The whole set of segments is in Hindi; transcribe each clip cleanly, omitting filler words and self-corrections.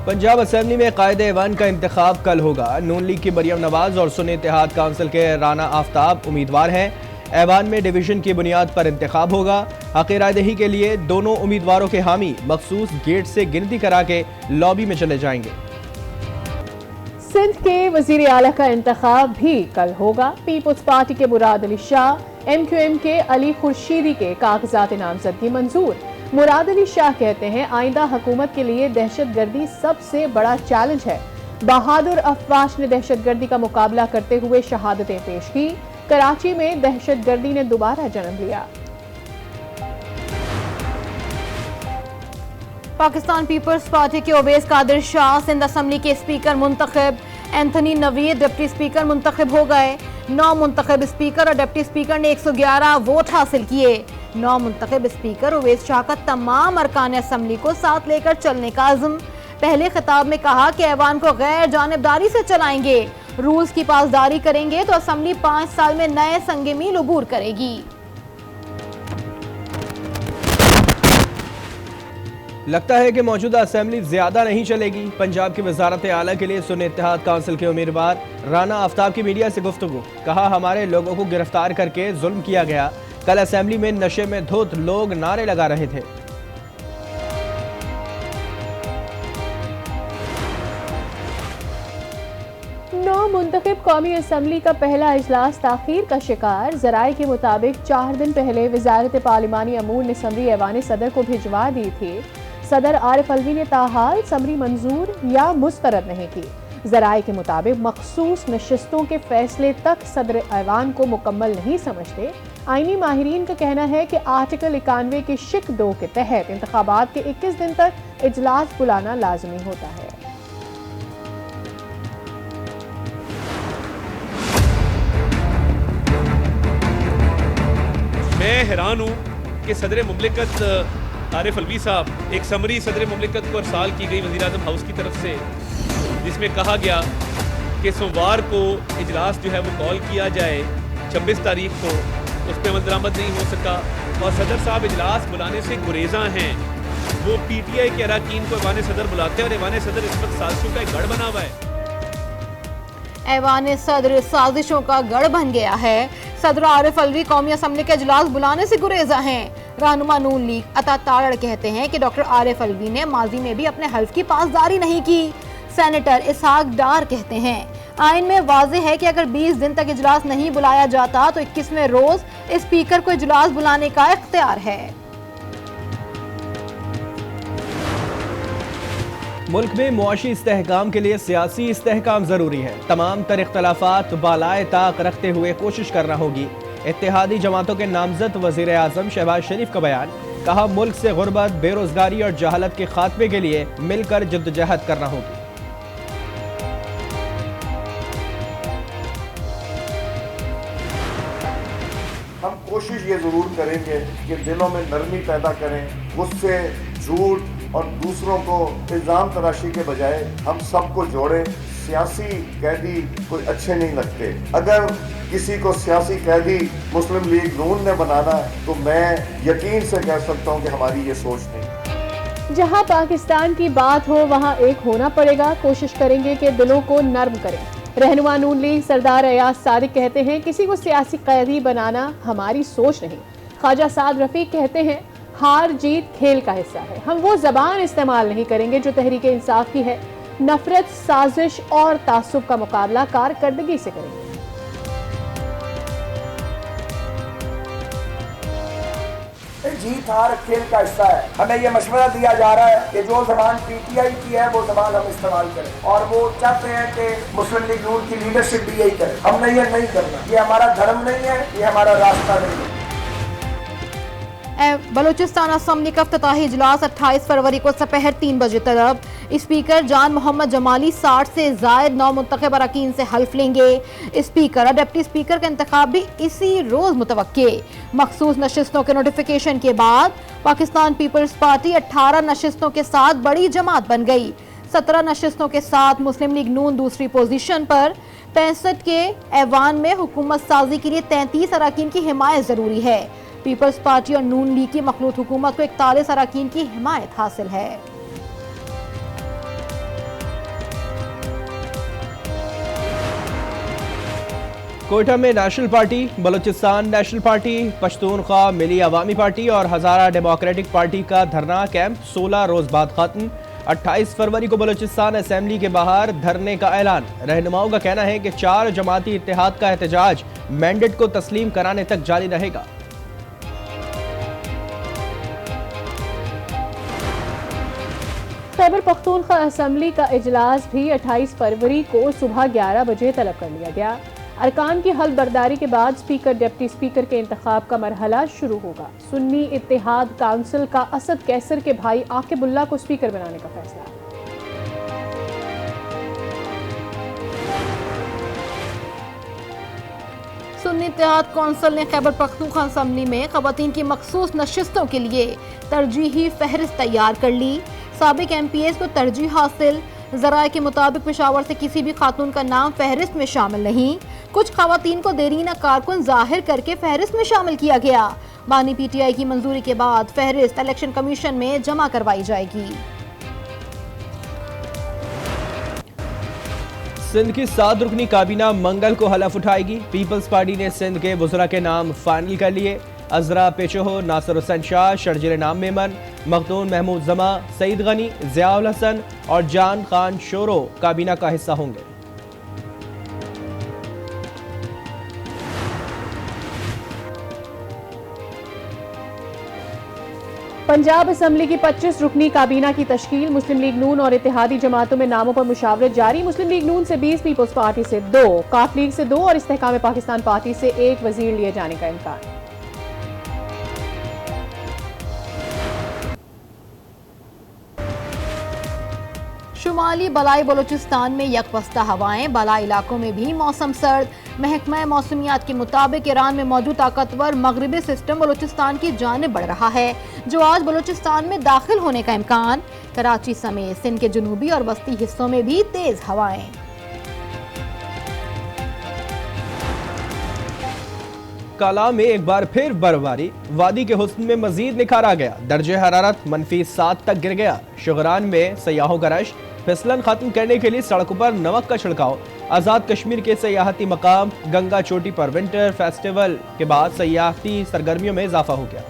पंजाब असेंबली में कायदे ऐवान का इंतखाब कल होगा। नून लीग की मरियम नवाज और सुन्नी इत्तेहाद काउंसिल के राना आफ्ताब उम्मीदवार हैं। ऐवान में डिवीजन की बुनियाद पर इंतखाब होगा। हक़ रायदही के लिए दोनों उम्मीदवारों के हामी मखसूस गेट से गिनती करा के लॉबी में चले जाएंगे। सिंध के वजीर आला का इंतखाब भी कल होगा। पीपुल्स पार्टी के मुराद अली शाह, MQM के अली खुर्शीदी के कागजात नामजदगी मंजूर। मुराद अली शाह कहते हैं आइंदा हुकूमत के लिए दहशतगर्दी सबसे बड़ा चैलेंज है। बहादुर अफवाश ने दहशतगर्दी का मुकाबला करते हुए शहादतें पेश की। कराची में दहशतगर्दी ने दोबारा जन्म लिया। पाकिस्तान पीपल्स पार्टी के ओवैस कादिर शाह सिंध असम्बली के स्पीकर मुंतखब। एंथनी नवीद डिप्टी स्पीकर मुंतखब हो गए। 9 मुंतखब स्पीकर और डिप्टी स्पीकर ने 111 वोट हासिल किए। 9 मुंतखब स्पीकर ओवैस शाह का तमाम अरकान असम्बली को साथ लेकर चलने का अज़्म। पहले खिताब में कहा कि ऐवान को गैर जानिबदारी से चलाएंगे, रूल्स की पासदारी करेंगे तो असम्बली 5 साल में नए संगे मील उबूर करेगी। लगता है कि मौजूदा असेंबली ज्यादा नहीं चलेगी। पंजाब की वजारत आला के लिए सुन्नी इत्तेहाद काउंसिल के उम्मीदवार राना आफ्ताब की मीडिया से गुफ्तगू। कहा हमारे लोगों को गिरफ्तार करके जुल्म किया गया। कल असेंबली में नशे में धुत लोग नारे लगा रहे थे। मुंतखब कौमी असम्बली का पहला इजलास ताखीर का शिकार। जराये के मुताबिक 4 दिन पहले वजारत पार्लिमानी अमूर ने समरी ऐवान सदर को भिजवा दी थी। सदर आरिफ अलवी ने ताहाल समरी मंजूर या मुस्तरद नहीं की। जराये के मुताबिक मखसूस नशिस्तों के फैसले तक सदर ऐवान को मुकम्मल नहीं समझते। आईनी माहिरीन का कहना है कि आर्टिकल 91 के शिक 2 के तहत इंतखाबात के 21 दिन तक इजलास बुलाना लाजमी होता है। मैं हैरान हूँ कि सदर मुमलिकत आरिफ अलवी साहब एक समरी सदर मुमलिकत को अरसाल की गई वज़ीर आज़म हाउस की तरफ से, जिसमें कहा गया कि सोमवार को इजलास जो है वो कॉल किया जाए 26 तारीख को, उस पर अमल दरामद नहीं हो सका और सदर साहब इजलास बुलाने से गुरेज़ा हैं। वो PTI के अरकान को ऐवान सदर बुलाते हैं और ऐवान सदर इस वक्त साजिशों का एक गढ़ बना हुआ है। ऐवान सदर साजिशों का गढ़ बन गया है। सदर आरिफ अलवी कौमी असम्बली के इजलास बुलाने से गुरेजा हैं। रहनुमा नून लीग अता तारड़ कहते हैं कि डॉक्टर आरिफ अलवी ने माजी में भी अपने हल्फ की पासदारी नहीं की। सेनेटर इसहाक डार कहते हैं आइन में वाज़ेह है कि अगर 20 दिन तक इजलास नहीं बुलाया जाता तो 21वें रोज स्पीकर को इजलास बुलाने का इख्तियार है। मुल्क में मुआशी इस्तेहकाम के लिए सियासी इस्तेहकाम जरूरी है। तमाम तर इख्तलाफात बालाए ताक रखते हुए कोशिश करना होगी। इत्तेहादी जमातों के नामजद वजीर आजम शहबाज शरीफ का बयान। कहा मुल्क से गुर्बत, बेरोजगारी और जहालत के खात्मे के लिए मिलकर जद्दोजहद करना होगी। हम कोशिश ये जरूर करेंगे कि दिलों में नरमी पैदा करें, गुस्से, झूठ और दूसरों को इल्जाम तराशी के बजाय हम सबको जोड़ें। सियासी कैदी कोई अच्छे नहीं लगते। अगर किसी को सियासी कैदी मुस्लिम लीग नून ने बनाना तो मैं यकीन से कह सकता हूँ कि हमारी ये सोच नहीं। जहाँ पाकिस्तान की बात हो वहाँ एक होना पड़ेगा। कोशिश करेंगे कि दिलों को नर्म करें। रहनुमा नून लीग सरदार अयाज सादिक कहते हैं किसी को सियासी कैदी बनाना हमारी सोच नहीं। ख्वाजा साद रफीक कहते हैं हार जीत खेल का हिस्सा है। हम वो जबान इस्तेमाल नहीं करेंगे जो तहरीक इंसाफ की है। नफरत, साजिश और तासुब का मुकाबला कारकर्दगी से करेंगे। जीत हार खेल का हिस्सा है। हमें ये मशवरा दिया जा रहा है कि जो जबान PTI की है वो जबान हम इस्तेमाल करें, और वो चाहते हैं कि मुस्लिम लीग नून की लीडरशिप भी यही करे। हमने ये नहीं करना, ये हमारा धर्म नहीं है, ये हमारा रास्ता नहीं है। बलूचिस्तान असम्बली का इफ्तिताही इजलास 28 फरवरी को दोपहर 3 बजे तलब। स्पीकर जान मोहम्मद जमाली 60 से जायद 9 मुंतखब अरकान से हल्फ लेंगे। स्पीकर और डिप्टी स्पीकर का इंतखाब भी इसी रोज मुतवक्के। मखसूस नशिस्तों के नोटिफिकेशन के बाद पाकिस्तान पीपल्स पार्टी 18 नशिस्तों के साथ बड़ी जमात बन गई। 17 नशिस्तों के साथ मुस्लिम लीग नून दूसरी पोजीशन पर। 65 के ऐवान में हुकूमत साजी के लिए 33 अरकान की हिमायत जरूरी है। पीपल्स पार्टी और नून लीग की मखलूत हुकूमत को 41 अरकान की हिमायत हासिल है। कोयटा में national party, Balochistan national party, Pashtunkhwa Milli Awami party और हजारा डेमोक्रेटिक पार्टी का धरना कैंप 16 रोज बाद खत्म। 28 फरवरी को बलूचिस्तान असेंबली के बाहर धरने का ऐलान। रहनुमाओं का कहना है कि 4 जमाती इत्तेहाद का एहतजाज मैंडेट को तस्लीम कराने तक जारी रहेगा। खैबर पख्तूनख्वा असेंबली का इजलास भी 28 फरवरी को सुबह 11 बजे तलब कर लिया गया। अरकान की हल्फ बर्दारी के बाद स्पीकर डिप्टी स्पीकर के इंतखाब का मरहला शुरू होगा। सुन्नी इत्तेहाद काउंसिल का असद कैसर के भाई आकिबुल्ला को स्पीकर बनाने का फैसला। सुन्नी इत्तेहाद कौंसिल ने खैबर पख्तूनख्वा असेंबली में खवातीन की मखसूस नशिस्तों के लिए तरजीही फहरिस्त तैयार कर ली। साबिक MPs को तरजीह हासिल। ज़राए के मुताबिक पेशावर से किसी भी खातून का नाम फहरिस्त में शामिल नहीं। कुछ खवातीन को देरीना कारकुन जाहिर करके फहरिस्त में शामिल किया गया। बानी PTI की मंजूरी के बाद फहरिस्त इलेक्शन कमीशन में जमा करवाई जाएगी। सिंध की 7 रुकनी काबीना मंगल को हलफ उठाएगी। पीपल्स पार्टी ने सिंध के वज़रा के नाम फाइनल कर लिए। अजरा पेचोहो, नासिर हुसैन शाह, शर्जिल नाम मेमन, मखदूम महमूद जमा, सईद गनी, ज़ियाउल हसन और जान खान शोरो काबीना का हिस्सा होंगे। पंजाब असेंबली की 25 रुकनी काबीना की तश्कील। मुस्लिम लीग नून और इत्तेहादी जमातों में नामों पर मुशावरत जारी। मुस्लिम लीग नून से 20, पीपल्स पार्टी से 2, काफ लीग से 2 और इस्तेहकाम पाकिस्तान पार्टी से 1 वजीर लिए जाने का इम्कान। शुमाली बलाई बलूचिस्तान में यकबस्ता हवाएं। बलाई इलाकों में भी मौसम सर्द। महकमा मौसमियात के मुताबिक ईरान में मौजूद ताकतवर मगरबी सिस्टम बलूचिस्तान की जानिब बढ़ रहा है, जो आज बलूचिस्तान में दाखिल होने का इम्कान। कराची समेत सिंध के जनूबी और वस्ती हिस्सों में भी तेज हवाएं। काला में एक बार फिर बर्फबारी। वादी के हुस्न में मजीद निखार आ गया। दर्जे हरारत -7 तक गिर गया। शुगरान में सयाहों का रश। फिसलन खत्म करने के लिए सड़कों पर नमक का छिड़काव। आज़ाद कश्मीर के सयाहती मकाम गंगा चोटी पर विंटर फेस्टिवल के बाद सयाहती सरगर्मियों में इजाफा हो गया।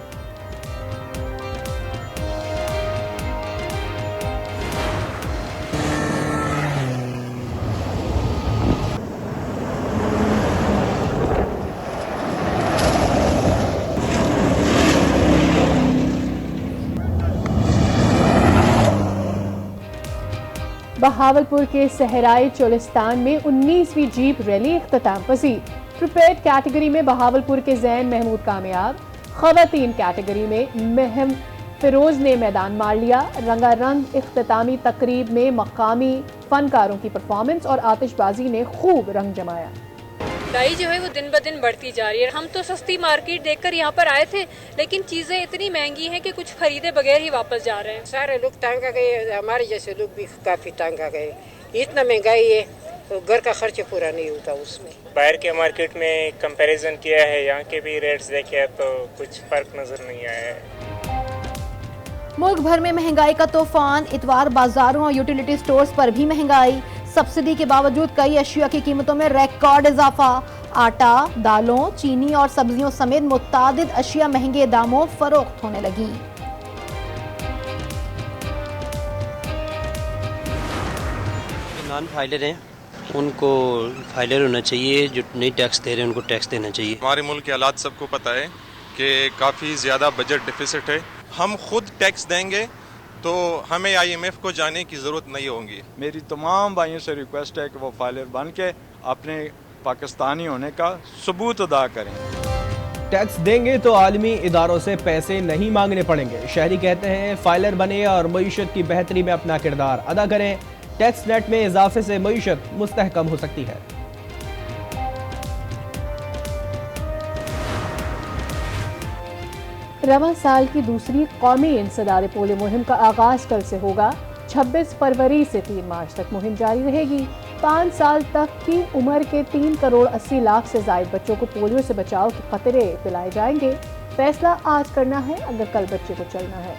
बहावलपुर के सहराई चोलिस्तान में 19वीं जीप रैली इख्तिताम पसीर। प्रिपेयर्ड कैटेगरी में बहावलपुर के जैन महमूद कामयाब। खवातीन कैटेगरी में महम फिरोज ने मैदान मार लिया। रंगारंग इख्तितामी तकरीब में मकामी फनकारों की परफॉर्मेंस और आतिशबाजी ने खूब रंग जमाया। महंगाई जो है वो दिन ब दिन बढ़ती जा रही है। हम तो सस्ती मार्केट देखकर यहाँ पर आए थे, लेकिन चीज़ें इतनी महंगी हैं कि कुछ खरीदे बगैर ही वापस जा रहे हैं। सारे लोग तंग आ गए, हमारे जैसे लोग भी काफ़ी तंग आ गए। इतना महंगाई है तो घर का खर्च पूरा नहीं होता उसमें। बाहर के मार्केट में कंपैरिजन किया है, यहाँ के भी रेट्स देखे तो कुछ फर्क नज़र नहीं आया है। मुल्क भर में महंगाई का तूफान। इतवार बाजारों और यूटिलिटी स्टोर्स पर भी महंगाई। सब्सिडी के बावजूद कई अशिया की कीमतों में रिकॉर्ड इजाफा। आटा, दालों, चीनी और सब्जियों समेत मुतादिद अशिया महंगे दामों फरोख्त होने लगी। नॉन फाइलर हैं, उनको फाइलर होना चाहिए। जो नहीं टैक्स दे रहे हैं उनको टैक्स देना चाहिए। हमारे मुल्क के हालात सबको पता है कि काफ़ी ज़्यादा बजट डिफिसिट है। हम खुद टैक्स देंगे तो हमें IMF को जाने की ज़रूरत नहीं होगी। मेरी तमाम भाइयों से रिक्वेस्ट है कि वो फाइलर बन के अपने पाकिस्तानी होने का सबूत अदा करें। टैक्स देंगे तो आलमी इदारों से पैसे नहीं मांगने पड़ेंगे। शहरी कहते हैं फाइलर बने और मईशत की बेहतरी में अपना किरदार अदा करें। टैक्स नेट में इजाफे से मईशत मुस्तहकम हो सकती है। रवां साल की दूसरी कौमी इंसदाद पोलियो मुहिम का आगाज कल से होगा। 26 फरवरी से 3 मार्च तक मुहिम जारी रहेगी। 5 साल तक की उम्र के 3 करोड़ 80 लाख से ज्यादा बच्चों को पोलियो से बचाव के खतरे पिलाए जाएंगे। फैसला आज करना है अगर कल बच्चे को चलना है।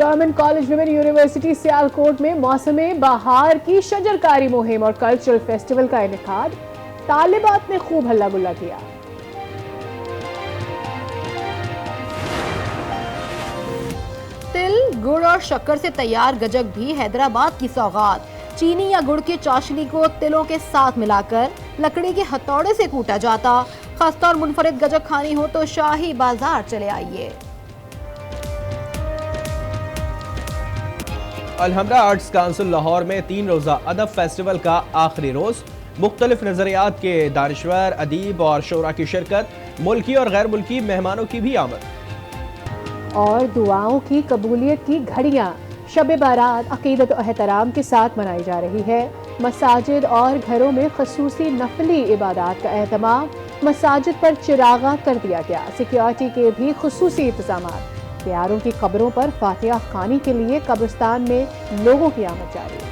Government college women university Sialkot में मौसम बहार की शजरकारी मुहिम और कल्चरल फेस्टिवल का इनेकाद। तालिबात ने खूब हल्ला गुल्ला किया। तिल, गुड़ और शक्कर से तैयार गजक भी हैदराबाद की सौगात। चीनी या गुड़ की चाशनी को तिलों के साथ मिलाकर लकड़ी के हथौड़े से कूटा जाता। खस्ता और मुनफरिद गजक खानी हो तो शाही बाजार चले आइए। अलहमरा आर्ट्स काउंसिल लाहौर में 3 रोज़ा अदब फेस्टिवल का आखिरी रोज। मुख्तलिफ नजरियात के दानिश्वर, अदीब और शोरा की शिरकत, मुल्की और गैर मुल्की मेहमानों की भी आमद और दुआओं की कबूलियत की घड़ियां। शब बारात अकीदत और एहतराम के साथ मनाई जा रही है। मसाजिद और घरों में खसूसी नफली इबादत का एहतमाम। मसाजिद पर चिरागा कर दिया गया। सिक्योरिटी के भी खसूसी इंतजाम। प्यारों की कब्रों पर फातिहा खानी के लिए कब्रिस्तान में लोगों की आमद जारी है।